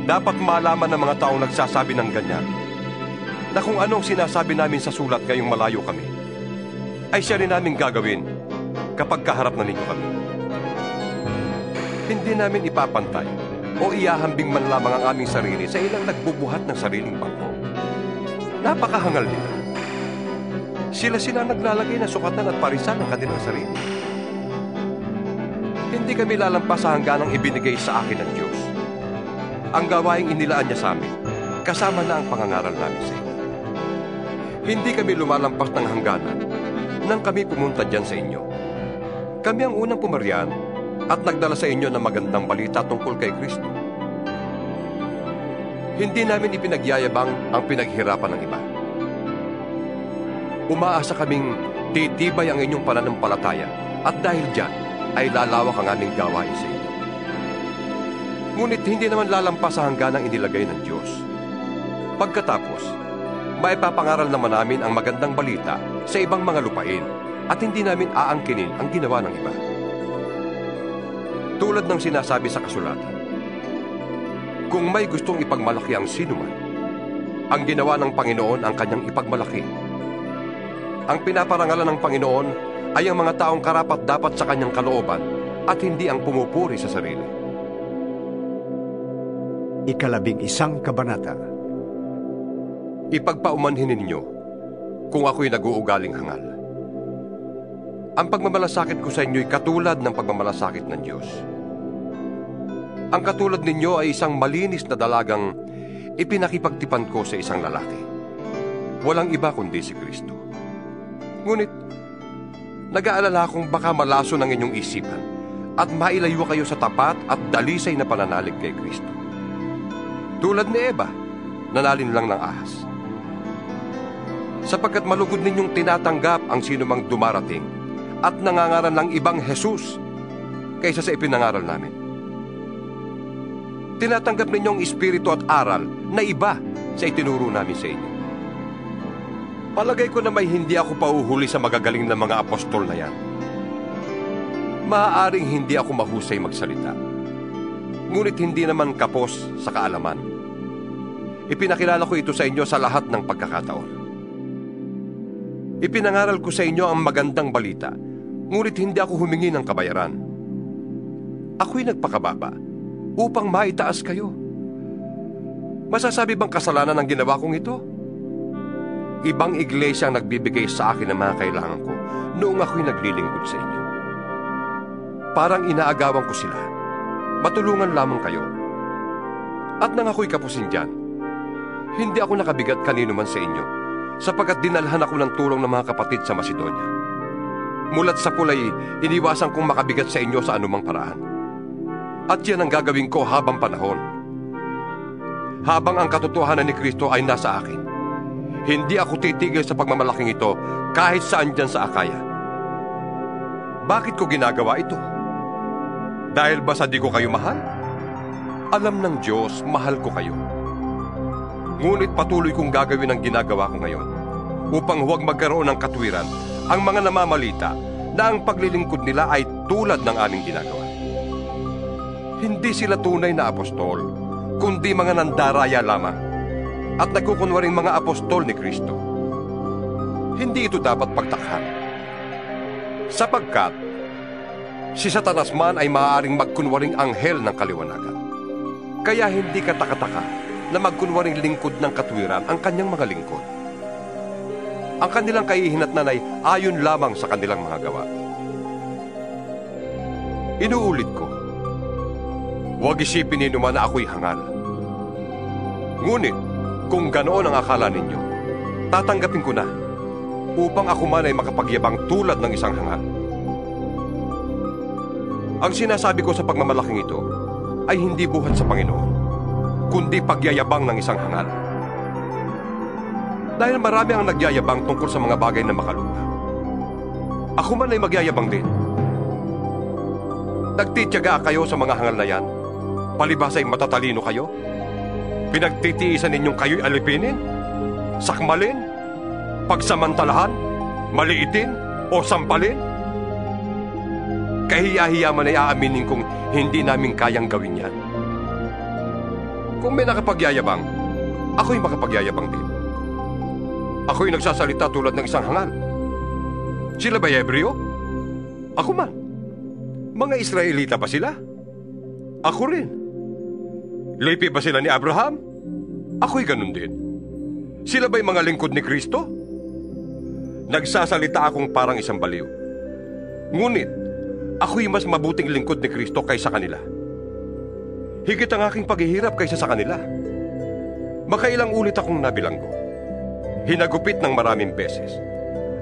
Dapat malaman ng mga taong nagsasabi ng ganyan na kung anong sinasabi namin sa sulat ngayong malayo kami, ay siya rin namin gagawin kapag kaharap na ninyo kami. Hindi namin ipapantay o iahambing man lamang ang aming sarili sa ilang nagbubuhat ng sariling bangko. Napakahangal nila. Sila naglalagay ng sukatan at parisan ng kanilang sarili. Hindi kami lalampas sa hangganang ibinigay sa akin ng Diyos. Ang gawaing inilaan niya sa amin, kasama na ang pangangaral namin sa inyo. Hindi kami lumalampas ng hangganan nang kami pumunta dyan sa inyo. Kami ang unang pumaryan at nagdala sa inyo ng magandang balita tungkol kay Kristo. Hindi namin ipinagyayabang ang pinaghirapan ng iba. Umaasa kaming titibay ang inyong pananampalataya at dahil dyan ay lalawak ang aming gawain sa inyo. Ngunit hindi naman lalampas sa hangganang inilagay ng Diyos. Pagkatapos, maipapangaral naman namin ang magandang balita sa ibang mga lupain at hindi namin aangkinin ang ginawa ng iba. Tulad ng sinasabi sa kasulatan, kung may gustong ipagmalaki ang sinuman, ang ginawa ng Panginoon ang kanyang ipagmalaki. Ang pinaparangalan ng Panginoon ay ang mga taong karapat-dapat sa kanyang kalooban at hindi ang pumupuri sa sarili. 11 kabanata. Ipagpaumanhin ninyo kung ako'y nag-uugaling hangal. Ang pagmamalasakit ko sa inyo'y katulad ng pagmamalasakit ng Diyos. Ang katulad ninyo ay isang malinis na dalagang ipinakipagtipan ko sa isang lalaki. Walang iba kundi si Kristo. Ngunit, nag-aalala akong baka malaso ng inyong isipan at mailayo kayo sa tapat at dalisay na pananalig kay Kristo. Tulad ni Eva, nanalin lang ng ahas. Sapagkat malugod ninyong tinatanggap ang sinumang dumarating at nangangaral ng ibang Jesus kaysa sa ipinangaral namin. Tinatanggap ninyong espiritu at aral na iba sa itinuro namin sa inyo. Palagay ko na may hindi ako pauhuli sa magagaling na mga apostol na yan. Maaaring hindi ako mahusay magsalita, ngunit hindi naman kapos sa kaalaman. Ipinakilala ko ito sa inyo sa lahat ng pagkakataon. Ipinangaral ko sa inyo ang magandang balita, ngunit hindi ako humingi ng kabayaran. Ako'y nagpakababa upang maitaas kayo. Masasabi bang kasalanan ang ginawa kong ito? Ibang iglesia ang nagbibigay sa akin ng mga kailangan ko noong ako'y naglilingkod sa inyo. Parang inaagawan ko sila. Matulungan lamang kayo. At nang ako'y kapusin dyan, hindi ako nakabigat kanino man sa inyo, sapagkat dinalhan ako ng tulong ng mga kapatid sa Macedonia. Mulat sa pulay, iniwasan kong makabigat sa inyo sa anumang paraan. At yan ang gagawin ko habang panahon. Habang ang katotohanan ni Kristo ay nasa akin, hindi ako titigil sa pagmamalaking ito kahit saan dyan sa Akaya. Bakit ko ginagawa ito? Dahil ba sa di ko kayo mahal? Alam ng Diyos, mahal ko kayo. Ngunit patuloy kong gagawin ang ginagawa ko ngayon upang huwag magkaroon ng katwiran ang mga namamalita na ang paglilingkod nila ay tulad ng aming ginagawa. Hindi sila tunay na apostol, kundi mga nandaraya lamang at nagkukunwaring mga apostol ni Kristo. Hindi ito dapat pagtakhan, sapagkat si Satanas man ay maaaring magkunwaring anghel ng kaliwanagan. Kaya hindi katakataka na magkunwaring lingkod ng katwiran ang kanyang mga lingkod. Ang kanilang kahihinatnan ay ayon lamang sa kanilang mga gawa. Inuulit ko, huwag isipin ninyo man na ako'y hangal. Ngunit, kung ganoon ang akala ninyo, tatanggapin ko na, upang ako man ay makapagyabang tulad ng isang hangal. Ang sinasabi ko sa pagmamalaking ito ay hindi buhat sa Panginoon, kundi pagyayabang ng isang hangal. Dahil marami ang nagyayabang tungkol sa mga bagay na makalupa. Ako man ay magyayabang din. Nagtitiyaga kayo sa mga hangal na yan? Palibhas ay matatalino kayo? Pinagtitiisan ninyong kayo'y alipinin, sakmalin, pagsamantalahan, maliitin, o sampalin? Kahiya-hiya man ay aaminin kung hindi namin kayang gawin yan. Kung may nakapagyayabang, ako'y makapagyayabang din. Ako'y nagsasalita tulad ng isang hangal. Sila ba'y Hebreo? Ako man. Mga Israelita ba sila? Ako rin. Lipi ba sila ni Abraham? Ako'y ganun din. Sila ba'y mga lingkod ni Kristo? Nagsasalita akong parang isang baliw. Ngunit, ako'y mas mabuting lingkod ni Kristo kaysa kanila. Higit ang aking paghihirap kaysa sa kanila. Makailang ulit akong nabilanggo. Hinagupit ng maraming beses.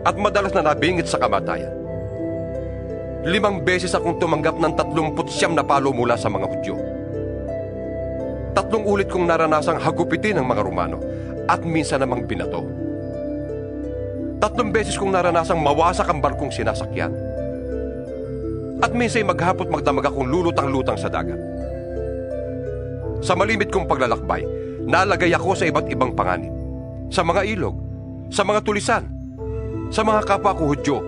At madalas na nabingit sa kamatayan. 5 beses akong tumanggap ng 39 na palo mula sa mga Hudyo. 3 ulit kong naranasang hagupitin ng mga Romano at minsan namang binato. 3 beses kong naranasang mawasak ang barkong sinasakyan. At minsan maghapot magdamag akong lulutang-lutang sa dagat. Sa malimit kong paglalakbay, nalagay ako sa iba't ibang panganib. Sa mga ilog, sa mga tulisan, sa mga kapwa ko Hudyo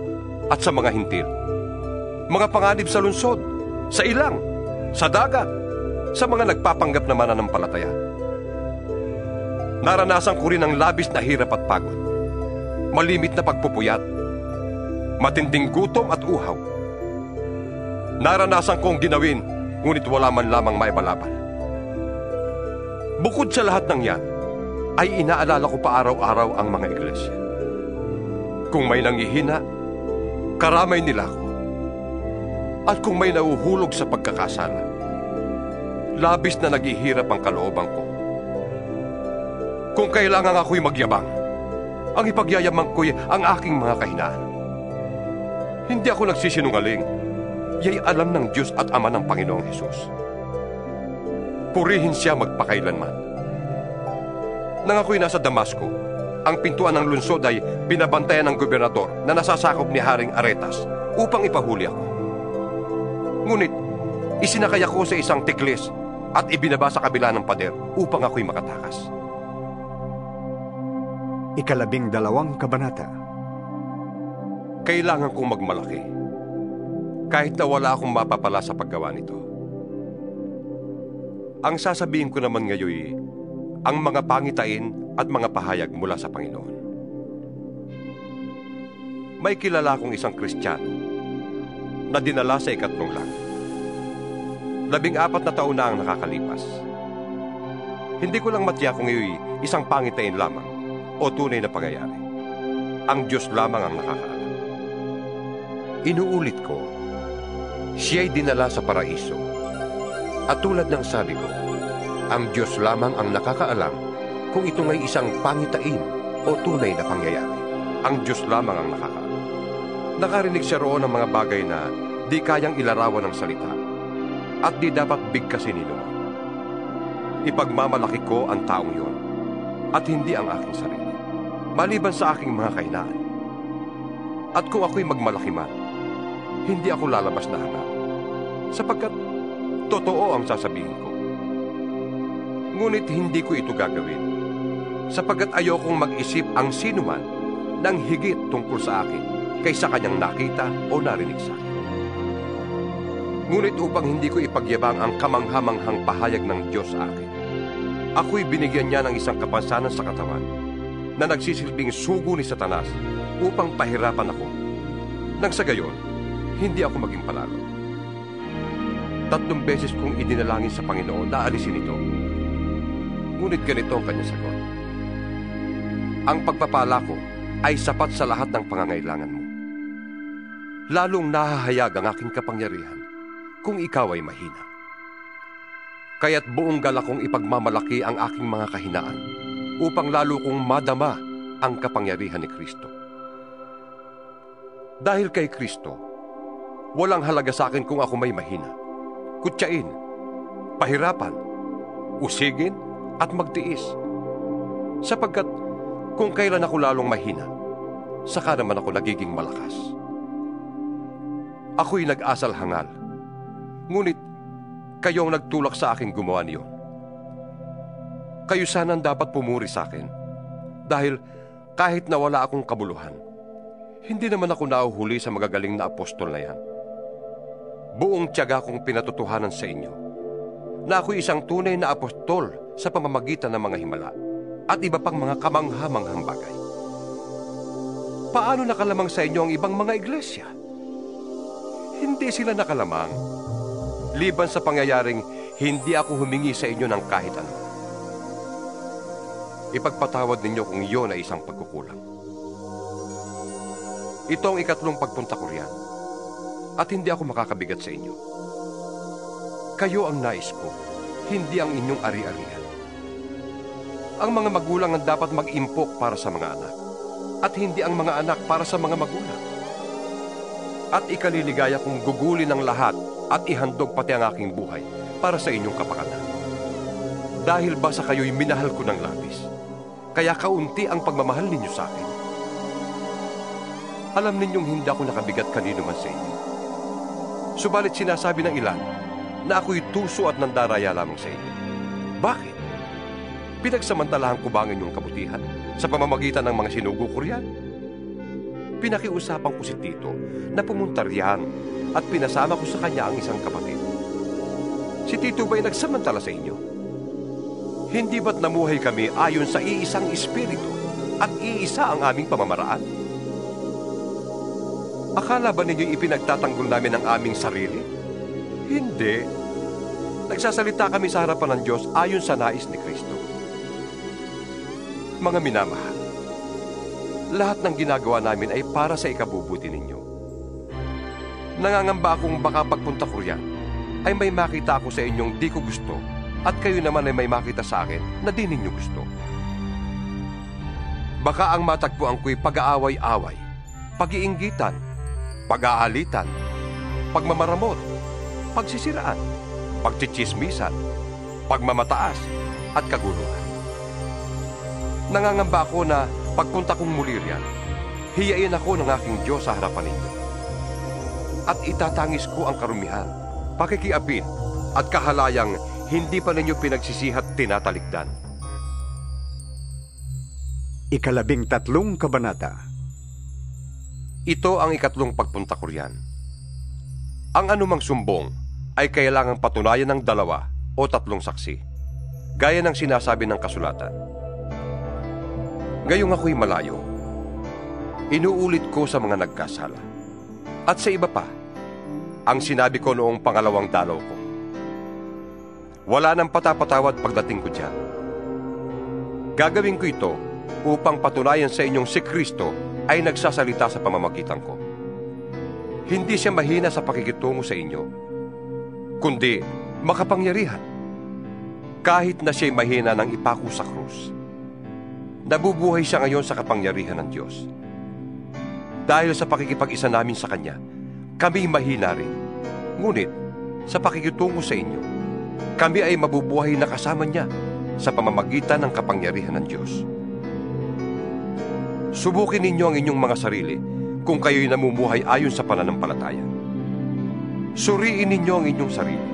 at sa mga hintil. Mga panganib sa lungsod, sa ilang, sa dagat, sa mga nagpapanggap na mananampalataya. Naranasan ko rin ang labis na hirap at pagod, malimit na pagpupuyat, matinding gutom at uhaw. Naranasan kong ginawin, ngunit wala man lamang maibalaban. Bukod sa lahat ng yan, ay inaalala ko pa araw-araw ang mga iglesia. Kung may nanghihina, karamay nila ako. At kung may nauhulog sa pagkakasala, labis na naghihirap ang kalooban ko. Kung kailangan ako'y magyabang, ang ipagyayamang ko'y ang aking mga kahinaan. Hindi ako nagsisinungaling, ya'y alam ng Diyos at Ama ng Panginoong Hesus. Purihin siya magpakailanman. Nang ako'y nasa Damasco, ang pintuan ng lungsod ay binabantayan ng gobernador na nasasakop ni Haring Aretas upang ipahuli ako. Ngunit, isinakay ako sa isang tiklis at ibinaba sa kabila ng pader upang ako'y makatakas. 12 kabanata. Kailangan kong magmalaki, kahit na wala akong mapapala sa paggawa nito. Ang sasabihin ko naman ngayon ang mga pangitain at mga pahayag mula sa Panginoon. May kilala akong isang Kristiyano na dinala sa 3 langit. 14 na taon na ang nakakalipas. Hindi ko lang matiyak kung iyo'y isang pangitain lamang o tunay na pangyayari. Ang Diyos lamang ang nakakaalam. Inuulit ko, siya'y dinala sa paraiso. At tulad ng sabi ko, ang Diyos lamang ang nakakaalam kung ito nga'y isang pangitain o tunay na pangyayari. Ang Diyos lamang ang nakakaalam. Nakarinig siya roon ng mga bagay na di kayang ilarawan ng salita at di dapat bigkasin ni Noah. Ipagmamalaki ko ang taong yon at hindi ang aking sarili, maliban sa aking mga kahinaan. At kung ako'y magmalaki man, hindi ako lalabas na hangal, sapagkat totoo ang sasabihin ko. Ngunit hindi ko ito gagawin, sapagkat ayokong mag-isip ang sinuman ng higit tungkol sa akin kaysa kanyang nakita o narinig sa akin. Ngunit upang hindi ko ipagyabang ang kamangha-manghang pahayag ng Diyos sa akin, ako'y binigyan niya ng isang kapansanan sa katawan na nagsisilbing sugo ni Satanas upang pahirapan ako. Nang sa gayon, hindi ako maging palalo. 3 beses kong idinalangin sa Panginoon na alisin ito. Ngunit ganito ang kanyang sagot: ang pagpapala ko ay sapat sa lahat ng pangangailangan mo. Lalong nahahayag ang aking kapangyarihan kung ikaw ay mahina. Kaya't buong galak kong ipagmamalaki ang aking mga kahinaan upang lalo kong madama ang kapangyarihan ni Kristo. Dahil kay Kristo, walang halaga sa akin kung ako may mahina, kutyain, pahirapan, usigin at magtiis. Sapagkat kung kailan ako lalong mahina, saka naman ako nagiging malakas. Ako'y nag-asal hangal, ngunit kayong nagtulak sa akin gumawa niyon. Kayo sana ang dapat pumuri sa akin. Dahil kahit na wala akong kabuluhan, hindi naman ako nahuhuli sa magagaling na apostol na yan. Buong tiyaga kong pinatutuhanan sa inyo na ako'y isang tunay na apostol sa pamamagitan ng mga himala at iba pang mga kamangha-manghang bagay. Paano nakalamang sa inyo ang ibang mga iglesia? Hindi sila nakalamang. Liban sa pangyayaring hindi ako humingi sa inyo ng kahit ano. Ipagpatawad ninyo kung iyon ay isang pagkukulang. Ito ang ikatlong pagpunta ko riyan, at hindi ako makakabigat sa inyo. Kayo ang nais ko, hindi ang inyong ari-arian. Ang mga magulang ang dapat mag-impok para sa mga anak, at hindi ang mga anak para sa mga magulang. At ikaliligaya kong gugulin ang lahat at ihandog pati ang aking buhay para sa inyong kapakanan. Dahil ba sa kayo'y minahal ko ng labis, kaya kaunti ang pagmamahal ninyo sa akin. Alam ninyong hindi ako nakabigat kanino man sa inyo. Subalit sinasabi ng ilan na ako'y tuso at nandaraya lamang sa inyo. Bakit? Pinagsamantalahan ko ba ang inyong kabutihan sa pamamagitan ng mga sinugo ko riyan? Pinakiusapan ko si Tito na pumunta riyan at pinasama ko sa kanya ang isang kapatid. Si Tito ba'y nagsamantala sa inyo? Hindi ba't namuhay kami ayon sa iisang espiritu at iisa ang aming pamamaraan? Akala ba ninyo ipinagtatanggol namin ang aming sarili? Hindi. Nagsasalita kami sa harapan ng Diyos ayon sa nais ni Kristo. Mga minamahal, lahat ng ginagawa namin ay para sa ikabubuti ninyo. Nangangamba akong baka pagpunta ko riyan ay may makita ako sa inyong di ko gusto at kayo naman ay may makita sa akin na di ninyo gusto. Baka ang matagpuan ko'y pag-aaway-away, pag-iinggitan, pag-aalitan, pagmamaramot, pagsisiraan, pagtsitsismisan, pagmamataas, at kaguluhan. Nangangamba ako na pagpunta kong muli riyan, hiyain ako ng aking Diyos sa harapan ninyo. At itatangis ko ang karumihan, pakikiapin, at kahalayang hindi pa ninyo pinagsisihat tinatalikdan. 13 kabanata. Ito ang ikatlong pagpunta ko riyan. Ang anumang sumbong ay kailangang patunayan ng 2 o 3 saksi, gaya ng sinasabi ng kasulatan. Gayong ako'y malayo, inuulit ko sa mga nagkasala. At sa iba pa, ang sinabi ko noong pangalawang dalaw ko. Wala nang patapatawad pagdating ko diyan. Gagawin ko ito upang patunayan sa inyong si Kristo ay nagsasalita sa pamamagitan ko. Hindi siya mahina sa pakikitungo sa inyo, kundi makapangyarihan. Kahit na siya'y mahina ng ipako sa krus, nabubuhay siya ngayon sa kapangyarihan ng Diyos. Dahil sa pakikipag-isa namin sa Kanya, kami mahina rin. Ngunit, sa pakikitungo sa inyo, kami ay mabubuhay na kasama Niya sa pamamagitan ng kapangyarihan ng Diyos. Subukin ninyo ang inyong mga sarili kung kayo'y namumuhay ayon sa pananampalataya. Suriin ninyo ang inyong sarili.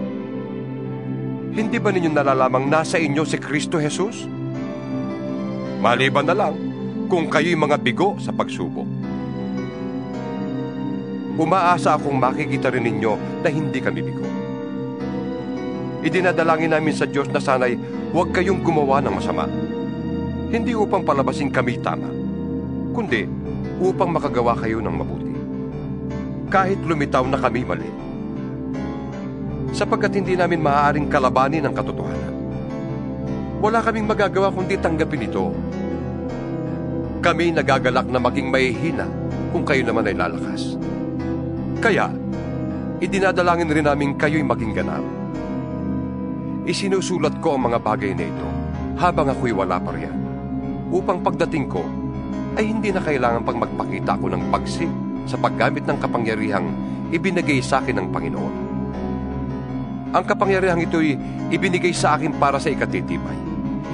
Hindi ba ninyo nalalamang nasa inyo si Kristo Jesus? Maliban na lang kung kayo'y mga bigo sa pagsubok. Umaasa akong makikita rin ninyo na hindi kami bigo. Idinadalangin namin sa Diyos na sana'y huwag kayong gumawa ng masama. Hindi upang palabasin kami tama, kundi upang makagawa kayo ng mabuti. Kahit lumitaw na kami mali. Sapagkat hindi namin maaaring kalabanin ang katotohanan. Wala kaming magagawa kundi tanggapin ito. Kami nagagalak na maging mahihina kung kayo naman ay lalakas. Kaya, idinadalangin rin namin kayo'y maging ganap. Isinusulat ko ang mga bagay na ito habang ako'y wala pa riyan, upang pagdating ko ay hindi na kailangan pang magpakita ako ng pagsik sa paggamit ng kapangyarihang ibinigay sa akin ng Panginoon. Ang kapangyarihang ito'y ibinigay sa akin para sa ikatitibay,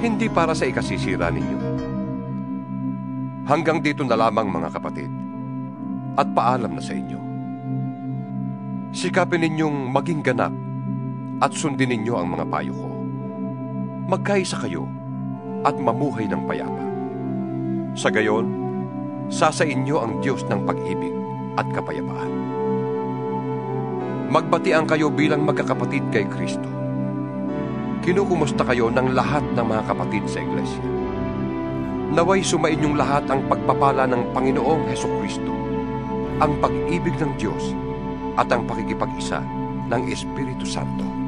hindi para sa ikasisira ninyo. Hanggang dito na lamang mga kapatid, at paalam na sa inyo. Sikapin ninyong maging ganap at sundin ninyo ang mga payo ko. Magkaisa kayo, at mamuhay ng payapa. Sa gayon, sasainyo ang Diyos ng pag-ibig at kapayapaan. Magbatian kayo bilang magkakapatid kay Kristo. Kinukumusta kayo ng lahat ng mga kapatid sa iglesia. Naway sumainyong lahat ang pagpapala ng Panginoong Hesukristo, ang pag-ibig ng Diyos at ang pakikipag-isa ng Espiritu Santo.